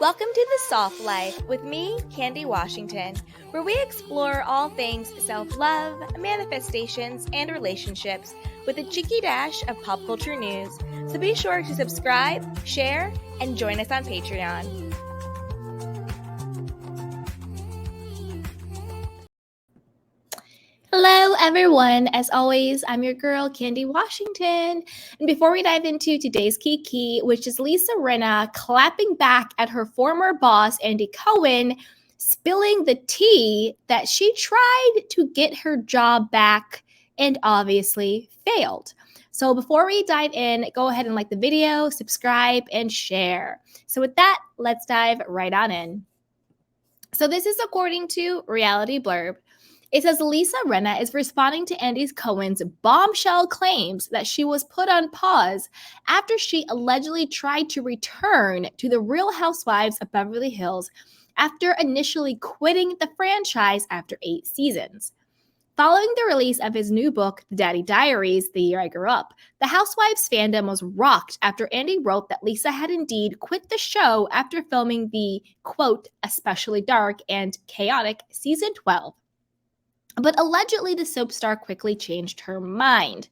Welcome to The Soft Life with me, Candy Washington, where we explore all things self-love, manifestations, and relationships with a cheeky dash of pop culture news. So be sure to subscribe, share, and join us on Patreon. Hello, everyone. As always, I'm your girl, Candy Washington. And before we dive into today's key, which is Lisa Rinna clapping back at her former boss, Andy Cohen, spilling the tea that she tried to get her job back and obviously failed. So before we dive in, go ahead and like the video, subscribe, and share. So with that, let's dive right on in. So this is according to Reality Blurb. It says Lisa Rinna is responding to Andy Cohen's bombshell claims that she was put on pause after she allegedly tried to return to the Real Housewives of Beverly Hills after initially quitting the franchise after 8 seasons. Following the release of his new book, The Daddy Diaries, The Year I Grew Up, the Housewives fandom was rocked after Andy wrote that Lisa had indeed quit the show after filming the, quote, especially dark and chaotic season 12. But allegedly, the soap star quickly changed her mind.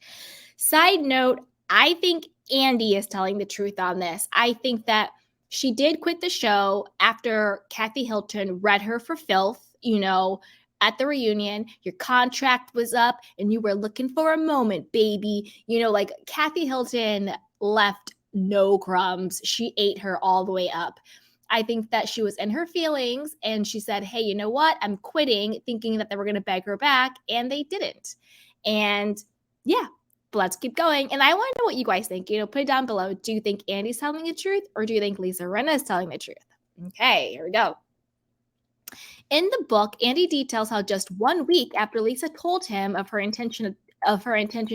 Side note, I think Andy is telling the truth on this. I think that she did quit the show after Kathy Hilton read her for filth, at the reunion. Your contract was up and you were looking for a moment, baby. Like Kathy Hilton left no crumbs. She ate her all the way up. I think that she was in her feelings and she said, hey, you know what? I'm quitting, thinking that they were going to beg her back, and they didn't. And yeah, but let's keep going. And I want to know what you guys think. Put it down below. Do you think Andy's telling the truth, or do you think Lisa Rinna is telling the truth? Okay, here we go. In the book, Andy details how just 1 week after Lisa told him of her intention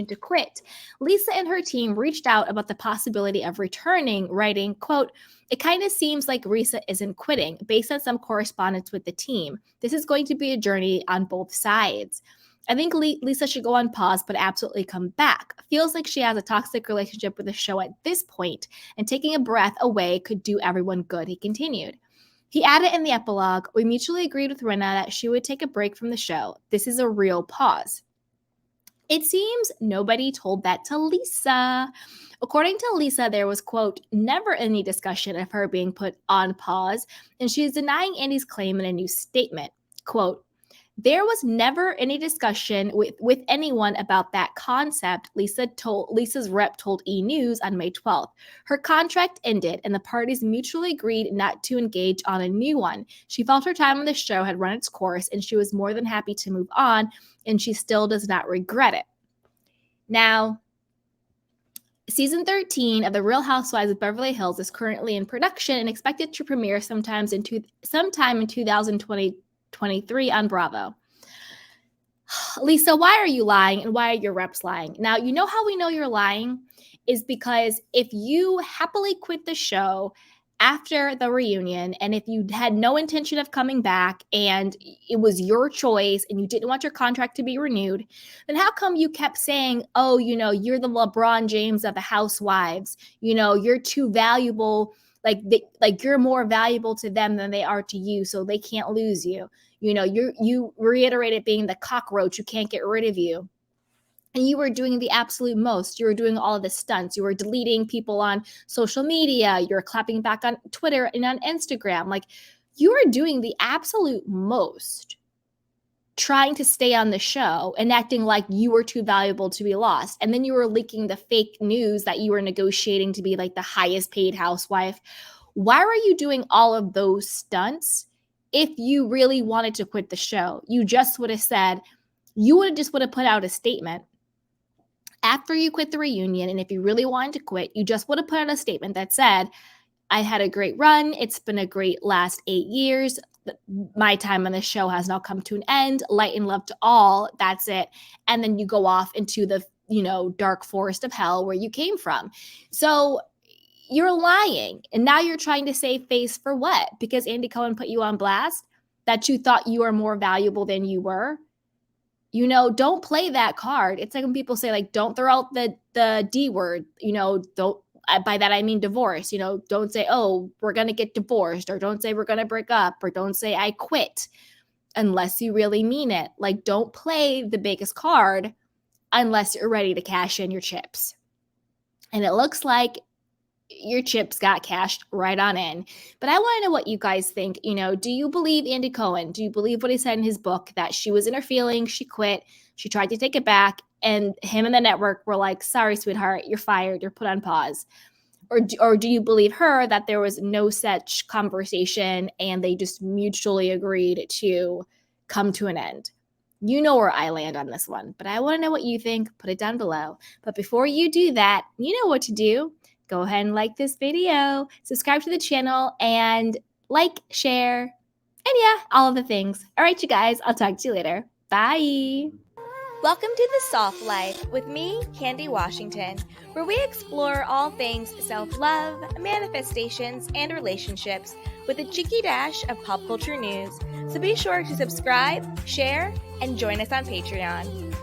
to quit, Lisa and her team reached out about the possibility of returning, writing, quote, "It kind of seems like Lisa isn't quitting, based on some correspondence with the team. This is going to be a journey on both sides. I think Lisa should go on pause, but absolutely come back. Feels like she has a toxic relationship with the show at this point, and taking a breath away could do everyone good," he continued. He added in the epilogue, "We mutually agreed with Rinna that she would take a break from the show. This is a real pause." It seems nobody told that to Lisa. According to Lisa, there was, quote, never any discussion of her being put on pause, and she is denying Andy's claim in a new statement. Quote, "There was never any discussion with anyone about that concept," Lisa's rep told E! News on May 12th. "Her contract ended, and the parties mutually agreed not to engage on a new one. She felt her time on the show had run its course, and she was more than happy to move on, and she still does not regret it." Now, Season 13 of The Real Housewives of Beverly Hills is currently in production and expected to premiere sometime in 2023 on Bravo. Lisa, why are you lying, and why are your reps lying? Now, you know how we know you're lying is because if you happily quit the show after the reunion, and if you had no intention of coming back and it was your choice and you didn't want your contract to be renewed, then how come you kept saying, oh, you're the LeBron James of the Housewives, you're too valuable, like you're more valuable to them than they are to you, so they can't lose you. You reiterated being the cockroach who can't get rid of you. And you were doing the absolute most. You were doing all of the stunts. You were deleting people on social media. You were clapping back on Twitter and on Instagram. Like, you were doing the absolute most trying to stay on the show and acting like you were too valuable to be lost. And then you were leaking the fake news that you were negotiating to be like the highest paid housewife. Why were you doing all of those stunts if you really wanted to quit the show? You just would have said, you would have put out a statement after you quit the reunion, and if you really wanted to quit, you just would have put out a statement that said, I had a great run. It's been a great last 8 years. My time on the show has now come to an end. Light and love to all. That's it. And then you go off into the, dark forest of hell where you came from. So you're lying. And now you're trying to save face for what? Because Andy Cohen put you on blast that you thought you were more valuable than you were. Don't play that card. It's like when people say, like, don't throw out the D word, don't by that I mean divorce. Don't say, oh, we're going to get divorced, or don't say we're going to break up, or don't say I quit unless you really mean it. Like, don't play the biggest card unless you're ready to cash in your chips. And it looks like your chips got cashed right on in. But I want to know what you guys think. Do you believe Andy Cohen? Do you believe what he said in his book, that she was in her feelings, she quit, she tried to take it back, and him and the network were like, sorry, sweetheart, you're fired, you're put on pause? Or do you believe her, that there was no such conversation and they just mutually agreed to come to an end? You know where I land on this one, but I want to know what you think. Put it down below. But before you do that, you know what to do. Go ahead and like this video, subscribe to the channel, and like, share, and yeah, all of the things. All right, you guys, I'll talk to you later. Bye. Welcome to The Soft Life with me, Candy Washington, where we explore all things self-love, manifestations, and relationships with a cheeky dash of pop culture news. So be sure to subscribe, share, and join us on Patreon.